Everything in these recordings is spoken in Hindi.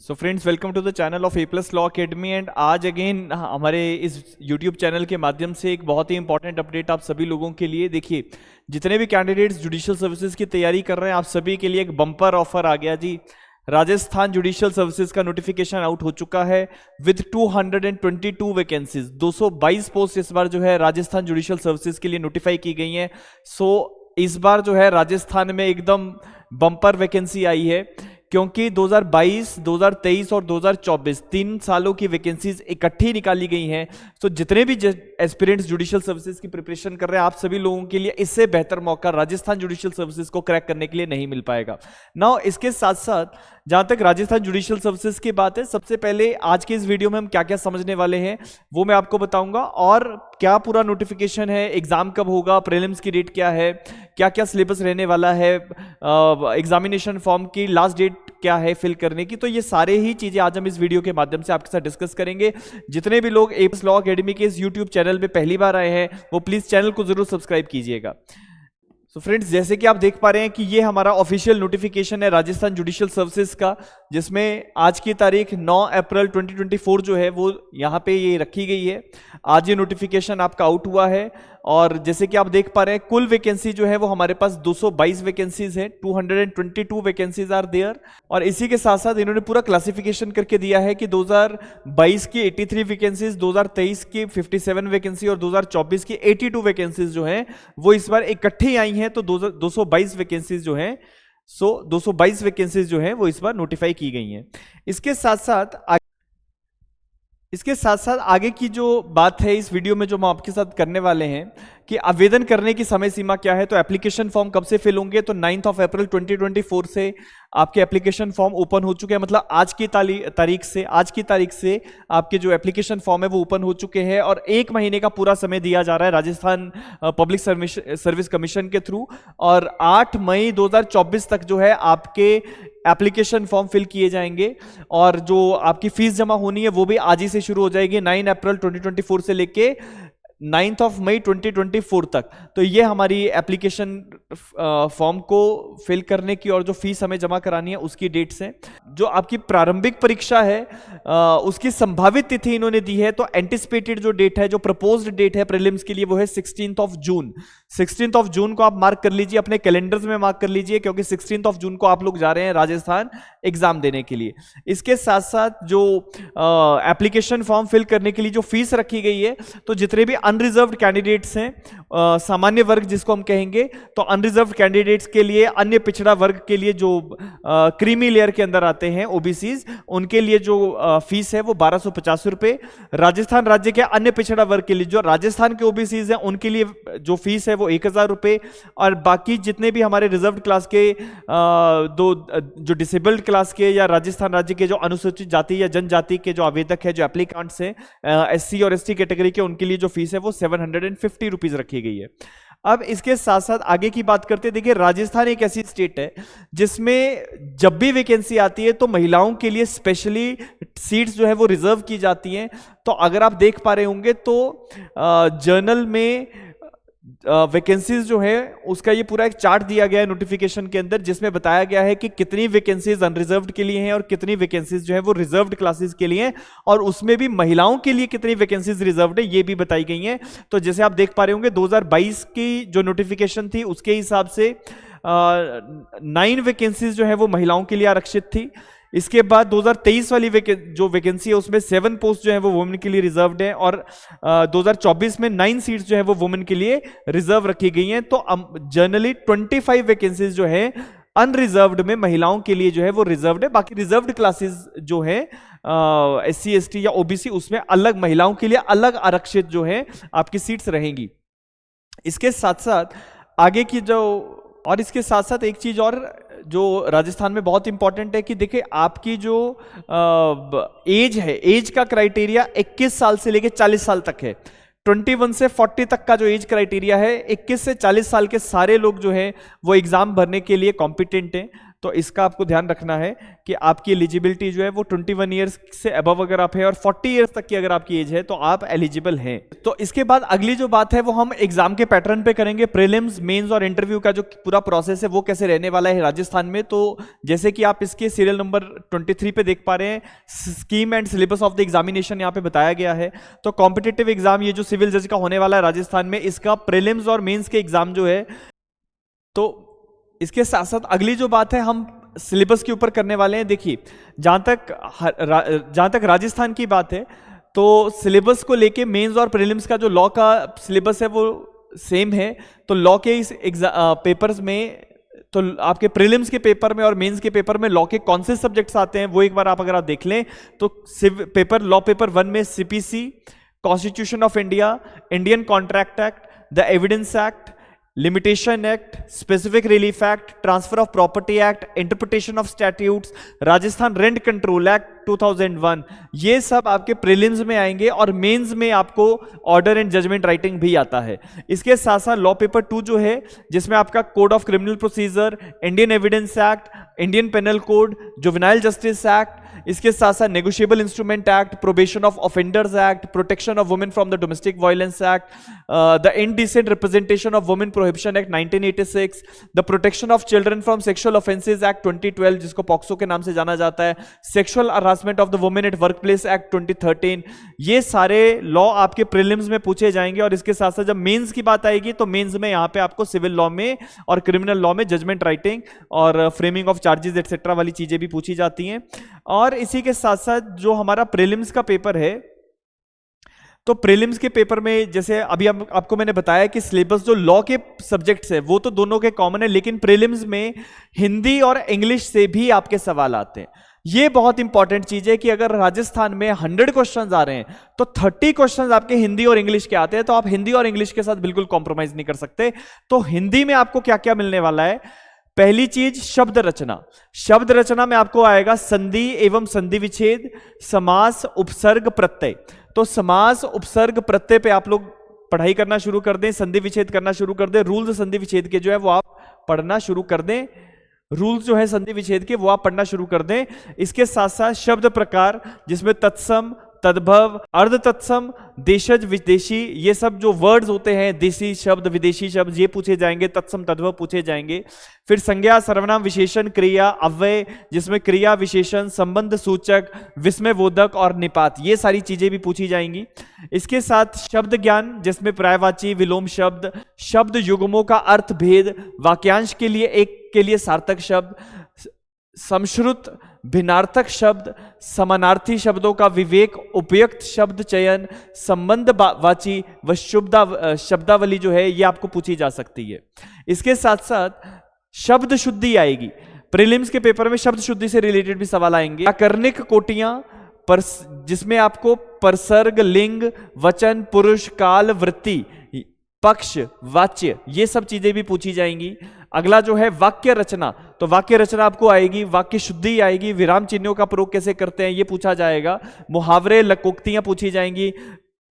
So friends, welcome to the channel of a plus law academy. And आज अगेन हमारे इस यूट्यूब चैनल के माध्यम से एक बहुत ही इंपॉर्टेंट अपडेट आप सभी लोगों के लिए। देखिए, जितने भी कैंडिडेट्स जुडिशियल सर्विसेज की तैयारी कर रहे हैं, आप सभी के लिए एक बम्पर ऑफर आ गया जी। राजस्थान जुडिशियल सर्विसेज का नोटिफिकेशन आउट हो चुका है विद 222 वैकेंसीज। 222 पोस्ट इस बार जो है राजस्थान जुडिशियल सर्विसेज के लिए नोटिफाई की गई हैं। सो इस बार जो है राजस्थान में एकदम बम्पर वैकेंसी आई है, क्योंकि 2022, 2023 और 2024 3 सालों की वैकेंसीज इकट्ठी निकाली गई हैं। तो जितने भी एस्पिरेंट्स जुडिशियल सर्विसेज की प्रिपरेशन कर रहे हैं, आप सभी लोगों के लिए इससे बेहतर मौका राजस्थान जुडिशियल सर्विसेज को क्रैक करने के लिए नहीं मिल पाएगा। नाउ इसके साथ साथ जहां तक राजस्थान जुडिशियल सर्विसेज की बात है, सबसे पहले आज के इस वीडियो में हम क्या क्या समझने वाले हैं वो मैं आपको बताऊंगा, और क्या पूरा नोटिफिकेशन है, एग्जाम कब होगा, प्रीलिम्स की डेट क्या है, क्या क्या सिलेबस रहने वाला है, एग्जामिनेशन फॉर्म की लास्ट डेट क्या है फिल करने की। तो ये सारे ही चीजें आज हम इस वीडियो के माध्यम से आपके साथ डिस्कस करेंगे। जितने भी लोग ए प्लस लॉ अकेडमी के इस यूट्यूब चैनल पे पहली बार आए हैं, वो प्लीज चैनल को जरूर सब्सक्राइब कीजिएगा। सो फ्रेंड्स, जैसे कि आप देख पा रहे हैं कि ये हमारा ऑफिशियल नोटिफिकेशन है राजस्थान जुडिशियल सर्विसेज का, जिसमें आज की तारीख 9 अप्रैल 2024 जो है वो यहाँ पे ये रखी गई है। आज ये नोटिफिकेशन आपका आउट हुआ है, और जैसे कि आप देख पा रहे हैं कुल वैकेंसी जो है वो हमारे पास 222 वैकेंसीज है। 222 वैकेंसीज आर देयर। और इसी के साथ साथ इन्होंने पूरा क्लासिफिकेशन करके दिया है कि 2022 की 83 वैकेंसीज, 2023 की 57 वैकेंसी और 2024 की 82 वैकेंसीज जो है वो इस बार इकट्ठी आई हैं। तो 222 वैकेंसीज जो है 222 वैकेंसीज जो है वो इस बार नोटिफाई की गई हैं। इसके साथ साथ आगे की जो बात है इस वीडियो में जो हम आपके साथ करने वाले हैं कि आवेदन करने की समय सीमा क्या है। तो एप्लीकेशन फॉर्म कब से फिल होंगे, तो 9 अप्रैल 2024 से आपके एप्लीकेशन फॉर्म ओपन हो चुके हैं। मतलब आज की तारीख से आपके जो एप्लीकेशन फॉर्म है वो ओपन हो चुके हैं, और 1 महीने का पूरा समय दिया जा रहा है राजस्थान पब्लिक सर्विस कमीशन के थ्रू। और 8 मई 2024 तक जो है आपके एप्लीकेशन फॉर्म फिल किए जाएंगे, और जो आपकी फीस जमा होनी है वो भी आज ही से शुरू हो जाएगी 9 अप्रैल 2024 से लेके 9 मई 2024 तक। तो ये हमारी एप्लीकेशन फॉर्म को फिल करने की और जो फीस हमें जमा करानी है उसकी डेट्स हैं। जो आपकी प्रारंभिक परीक्षा है उसकी संभावित तिथि इन्होंने दी है। तो एंटिसिपेटेड जो डेट है, जो प्रपोज्ड डेट है प्रीलिम्स के लिए, वो है 16 जून। 16 जून को आप मार्क कर लीजिए, अपने कैलेंडर्स में मार्क कर लीजिए, क्योंकि 16 जून को आप लोग जा रहे हैं राजस्थान एग्जाम देने के लिए। इसके साथ साथ जो एप्लीकेशन फॉर्म फिल करने के लिए जो फीस रखी गई है, तो जितने भी अनरिजर्व्ड कैंडिडेट्स हैं, सामान्य वर्ग जिसको हम कहेंगे, तो अनरिजर्व्ड कैंडिडेट्स के लिए, अन्य पिछड़ा वर्ग के लिए जो क्रीमी लेयर के अंदर आते हैं ओबीसीज, उनके लिए जो फीस है वो 1250 रुपए। राजस्थान राज्य के अन्य पिछड़ा वर्ग के लिए, जो राजस्थान के ओबीसीज हैं, उनके लिए जो फीस है वो 1000 रुपए। और बाकी जितने भी हमारे रिजर्व क्लास के जो डिसेबल्ड क्लास के या राजस्थान राज्य के जो अनुसूचित जाति या जनजाति के जो आवेदक है, जो एप्लीकांट्स हैं एससी और एसटी कैटेगरी के, उनके लिए जो फीस है वो 750 रुपीज रखी गई है। अब इसके साथ साथ आगे की बात करते हैं। देखिए, राजस्थान एक ऐसी स्टेट है जिसमें जब भी वैकेंसी आती है तो महिलाओं के लिए स्पेशली सीट्स जो है वो रिजर्व की जाती हैं। तो अगर आप देख पा रहे होंगे तो जर्नल में वैकेंसीज जो है उसका ये पूरा एक चार्ट दिया गया है नोटिफिकेशन के अंदर, जिसमें बताया गया है कि कितनी वैकेंसीज अनरिजर्व्ड के लिए हैं और कितनी वैकेंसीज जो है वो रिजर्व्ड क्लासेस के लिए हैं, और उसमें भी महिलाओं के लिए कितनी वैकेंसीज रिजर्व्ड है ये भी बताई गई हैं। तो जैसे आप देख पा रहे होंगे 2022 की जो नोटिफिकेशन थी उसके हिसाब से 9 वैकेंसीज जो है वो महिलाओं के लिए आरक्षित थी। इसके बाद 2023 वाली जो वैकेंसी है उसमें 7 पोस्ट जो है वो वुमेन के लिए रिजर्व्ड है, और 2024 में 9 सीट्स जो है वो वुमेन के लिए रिजर्व रखी गई हैं। तो जनरली 25 वैकेंसीज जो है अनरिजर्व्ड में महिलाओं के लिए जो है वो रिजर्व्ड है। बाकी रिजर्व्ड क्लासेस जो है एससी एसटी या ओबीसी, उसमें अलग महिलाओं के लिए अलग आरक्षित जो है आपकी सीट्स रहेंगी। इसके साथ साथ आगे की इसके साथ साथ एक चीज और जो राजस्थान में बहुत इंपॉर्टेंट है कि देखिए, आपकी जो एज है, एज का क्राइटेरिया 21 साल से लेके 40 साल तक है। 21 से 40 तक का जो एज क्राइटेरिया है, 21 से 40 साल के सारे लोग जो है वो एग्जाम भरने के लिए कॉम्पिटेंट हैं। तो इसका आपको ध्यान रखना है कि आपकी एलिजिबिलिटी जो है वो 21 ईयर्स से अबव अगर आप है और 40 ईयर्स तक की अगर आपकी एज है तो आप एलिजिबल हैं। तो इसके बाद अगली जो बात है वो हम एग्जाम के पैटर्न पे करेंगे, प्रीलिम्स, मेंस और इंटरव्यू का जो पूरा प्रोसेस है वो कैसे रहने वाला है राजस्थान में। तो जैसे कि आप इसके सीरियल नंबर 23 पे देख पा रहे हैं, scheme and syllabus of the examination यहाँ पे बताया गया है। तो कॉम्पिटिटिव एग्जाम ये जो सिविल जज का होने वाला है राजस्थान में, इसका प्रीलिम्स और मेंस के एग्जाम जो है, तो इसके साथ साथ अगली जो बात है हम सिलेबस के ऊपर करने वाले हैं। देखिए जहां तक राजस्थान की बात है तो सिलेबस को लेके मेंस और प्रीलिम्स का जो लॉ का सिलेबस है वो सेम है। तो लॉ के इस पेपर्स में, तो आपके प्रीलिम्स के पेपर में और मेंस के पेपर में लॉ के कौन से सब्जेक्ट्स आते हैं वो एक बार अगर आप देख लें तो पेपर लॉ पेपर 1 में CPC, constitution of India, Indian contract act, the evidence act, limitation act, specific relief act, transfer of property act, interpretation of statutes, Rajasthan rent control act 2001, ये सब आपके प्रीलिम्स में आएंगे और मेंस में आपको ऑर्डर एंड जजमेंट राइटिंग भी आता है। इसके साथ साथ लॉ पेपर 2 जो है जिसमें आपका code of criminal procedure, Indian evidence act, Indian penal code, juvenile justice act, इसके साथ साथ negotiable instrument act, probation of offenders act, protection of women from the domestic violence act, the indecent representation of women prohibition act 1986, the protection of children from sexual offences act 2012 जिसको पॉक्सो के नाम से जाना जाता है, sexual harassment of the women at workplace act 2013, ये सारे लॉ आपके प्रीलिम्स में पूछे जाएंगे। और इसके साथ साथ जब मेंस की बात आएगी तो मेंस में यहाँ पे आपको सिविल लॉ में और क्रिमिनल लॉ में जजमेंट राइटिंग और फ्रेमिंग ऑफ चार्जेस एक्सेट्रा वाली चीजें भी पूछी जाती हैं। और इसी के साथ साथ जो हमारा प्रीलिम्स का पेपर है, तो प्रीलिम्स के पेपर में जैसे अभी आपको मैंने बताया कि सिलेबस जो लॉ के सब्जेक्ट्स है वो तो दोनों के कॉमन है, लेकिन प्रीलिम्स में हिंदी और इंग्लिश से भी आपके सवाल आते हैं। ये बहुत इंपॉर्टेंट चीज है कि अगर राजस्थान में 100 क्वेश्चंस आ रहे हैं तो 30 क्वेश्चंस आपके हिंदी और इंग्लिश के आते हैं, तो आप हिंदी और इंग्लिश के साथ बिल्कुल कॉम्प्रोमाइज नहीं कर सकते। तो हिंदी में आपको क्या क्या मिलने वाला है, पहली चीज शब्द रचना। शब्द रचना में आपको आएगा संधि एवं संधि विच्छेद, समास, उपसर्ग, प्रत्यय। तो समास, उपसर्ग, प्रत्यय पे आप लोग पढ़ाई करना शुरू कर दें, संधि विच्छेद करना शुरू कर दें, रूल्स संधि विच्छेद के जो है वो आप पढ़ना शुरू कर दें, रूल्स जो है संधि विच्छेद के वो आप पढ़ना शुरू कर दें। इसके साथ साथ शब्द प्रकार जिसमें तत्सम, तद्भव, अर्ध तत्सम, देशज, विदेशी, ये सब जो वर्ड्स होते हैं, देसी शब्द, विदेशी शब्द, ये पूछे जाएंगे, तत्सम तद्भव पूछे जाएंगे। फिर संज्ञा, सर्वनाम, विशेषण, क्रिया, अव्यय जिसमें क्रिया, विशेषण, संबंध सूचक, विस्मयबोधक और निपात, ये सारी चीजें भी पूछी जाएंगी। इसके साथ शब्द ज्ञान जिसमें पर्यायवाची, विलोम शब्द, शब्द युग्मों का अर्थ भेद, वाक्यांश के लिए एक के लिए सार्थक शब्द, समश्रुत, भिन्नार्थक शब्द, समानार्थी शब्दों का विवेक, उपयुक्त शब्द चयन, संबंध वाची व शब्दावली जो है ये आपको पूछी जा सकती है। इसके साथ साथ शब्द शुद्धि आएगी। प्रीलिम्स के पेपर में शब्द शुद्धि से रिलेटेड भी सवाल आएंगे। व्याकरणिक कोटियां जिसमें आपको परसर्ग, लिंग, वचन, पुरुष, काल, वृत्ति, पक्ष, वाच्य, ये सब चीजें भी पूछी जाएंगी। अगला जो है वाक्य रचना, तो वाक्य रचना आपको आएगी, वाक्य शुद्धि आएगी, विराम चिन्हों का प्रयोग कैसे करते हैं ये पूछा जाएगा, मुहावरे, लकोक्तियां पूछी जाएंगी,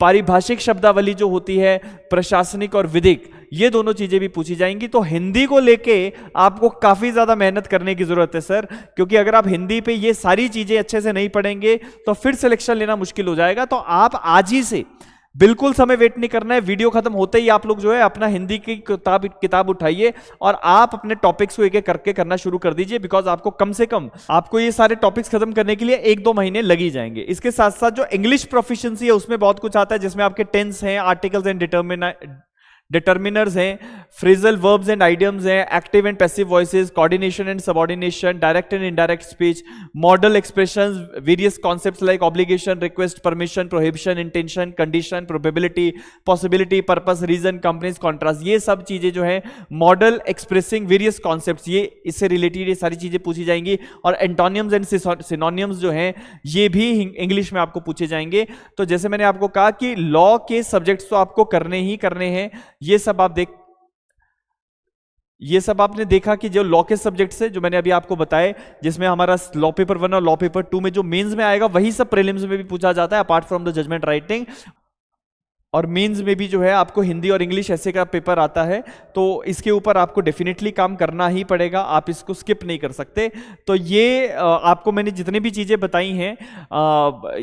पारिभाषिक शब्दावली जो होती है, प्रशासनिक और विधिक, ये दोनों चीजें भी पूछी जाएंगी। तो हिंदी को लेके आपको काफी ज्यादा मेहनत करने की जरूरत है सर, क्योंकि अगर आप हिंदी पे ये सारी चीजें अच्छे से नहीं पढ़ेंगे तो फिर सिलेक्शन लेना मुश्किल हो जाएगा। तो आप आज ही से बिल्कुल समय वेट नहीं करना है, वीडियो खत्म होते ही आप लोग जो है अपना हिंदी की किताब उठाइए और आप अपने टॉपिक्स को एक एक करके करना शुरू कर दीजिए, बिकॉज आपको कम से कम आपको ये सारे टॉपिक्स खत्म करने के लिए 1-2 महीने लग ही जाएंगे। इसके साथ साथ जो इंग्लिश प्रोफिशिएंसी है उसमें बहुत कुछ आता है, जिसमें आपके टेंस हैं, आर्टिकल्स एंड डिटर्मिनर्स हैं, फ्रेजल वर्ब्स एंड आइडियम्स हैं, active and passive voices, coordination and subordination, direct and indirect speech, modal expressions, various concepts like obligation, request, permission, prohibition, intention, condition, probability, possibility, purpose, reason, companies, contrast, ये सब चीजें जो है मॉडल एक्सप्रेसिंग वेरियस कॉन्सेप्ट्स, ये इससे रिलेटेड ये सारी चीजें पूछी जाएंगी। और एंटोनियम्स एंड सिनोनियम्स जो हैं ये भी इंग्लिश में आपको पूछे जाएंगे। तो जैसे मैंने आपको कहा कि लॉ के सब्जेक्ट्स तो आपको करने ही करने हैं, ये सब आपने देखा कि जो लॉ के सब्जेक्ट्स है जो मैंने अभी आपको बताए, जिसमें हमारा लॉ पेपर 1 और लॉ पेपर 2 में जो मेंस में आएगा वही सब प्रीलिम्स में भी पूछा जाता है, apart from the judgment writing. और मेंस में भी जो है आपको हिंदी और इंग्लिश ऐसे का पेपर आता है, तो इसके ऊपर आपको डेफिनेटली काम करना ही पड़ेगा, आप इसको स्किप नहीं कर सकते। तो ये आपको मैंने जितनी भी चीज़ें बताई हैं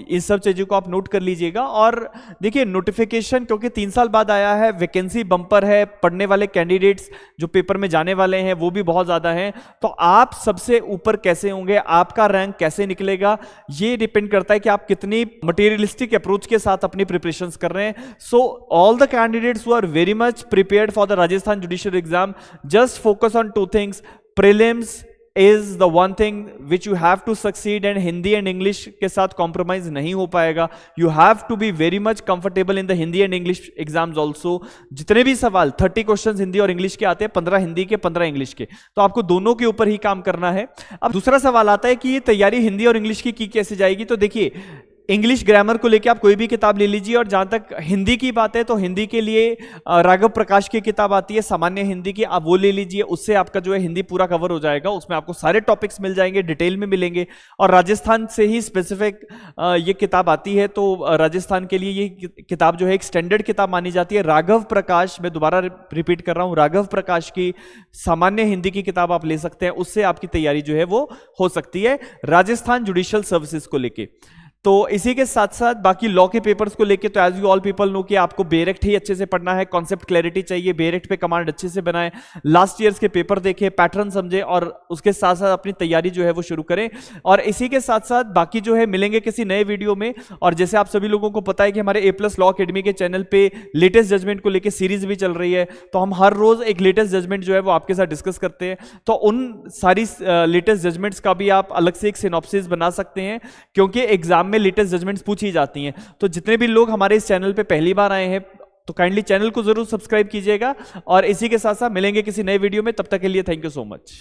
इन सब चीज़ों को आप नोट कर लीजिएगा। और देखिए नोटिफिकेशन क्योंकि 3 साल बाद आया है, वैकेंसी बम्पर है, पढ़ने वाले कैंडिडेट्स जो पेपर में जाने वाले हैं वो भी बहुत ज़्यादा हैं, तो आप सबसे ऊपर कैसे होंगे, आपका रैंक कैसे निकलेगा, ये डिपेंड करता है कि आप कितनी मटेरियलिस्टिक अप्रोच के साथ अपनी प्रिपरेशंस कर रहे हैं। So all the candidates who are very much prepared for the Rajasthan judicial exam, just focus on 2 things. Prelims is the one thing which you have to succeed, and Hindi and English के साथ compromise नहीं हो पाएगा. You have to be very much comfortable in the Hindi and English exams also. जितने भी सवाल 30 क्वेश्चंस हिंदी और इंग्लिश के आते हैं, 15 हिंदी के 15 इंग्लिश के, तो आपको दोनों के ऊपर ही काम करना है। अब दूसरा सवाल आता है कि ये तैयारी हिंदी और इंग्लिश की कैसे जाएगी। तो देखिए इंग्लिश ग्रामर को लेके आप कोई भी किताब ले लीजिए, और जहां तक हिंदी की बात है तो हिंदी के लिए राघव प्रकाश की किताब आती है सामान्य हिंदी की, आप वो ले लीजिए, उससे आपका जो है हिंदी पूरा कवर हो जाएगा, उसमें आपको सारे टॉपिक्स मिल जाएंगे, डिटेल में मिलेंगे। और राजस्थान से ही स्पेसिफिक ये किताब आती है, तो राजस्थान के लिए ये किताब जो है एक स्टैंडर्ड किताब मानी जाती है। राघव प्रकाश, मैं दोबारा रिपीट कर रहा हूं, राघव प्रकाश की सामान्य हिंदी की किताब आप ले सकते हैं, उससे आपकी तैयारी जो है वो हो सकती है राजस्थान जुडिशियल सर्विसेज को लेके। तो इसी के साथ साथ बाकी लॉ के पेपर्स को लेके तो as you all people know कि आपको बेरेक्ट ही अच्छे से पढ़ना है, कॉन्सेप्ट क्लैरिटी चाहिए, बेरेक्ट पे कमांड अच्छे से बनाएं, लास्ट ईयर्स के पेपर देखें, पैटर्न समझे, और उसके साथ साथ अपनी तैयारी जो है वो शुरू करें। और इसी के साथ साथ बाकी जो है मिलेंगे किसी नए वीडियो में। और जैसे आप सभी लोगों को पता है कि हमारे A+ लॉ अकेडमी के चैनल पे लेटेस्ट जजमेंट को लेकर सीरीज भी चल रही है, तो हम हर रोज एक लेटेस्ट जजमेंट जो है वो आपके साथ डिस्कस करते हैं। तो उन सारी लेटेस्ट जजमेंट्स का भी आप अलग से एक सिनॉप्सिस बना सकते हैं, क्योंकि एग्जाम में लेटेस्ट जजमेंट्स पूछी जाती हैं। तो जितने भी लोग हमारे इस चैनल पे पहली बार आए हैं तो काइंडली चैनल को जरूर सब्सक्राइब कीजिएगा। और इसी के साथ साथ मिलेंगे किसी नए वीडियो में, तब तक के लिए थैंक यू सो मच।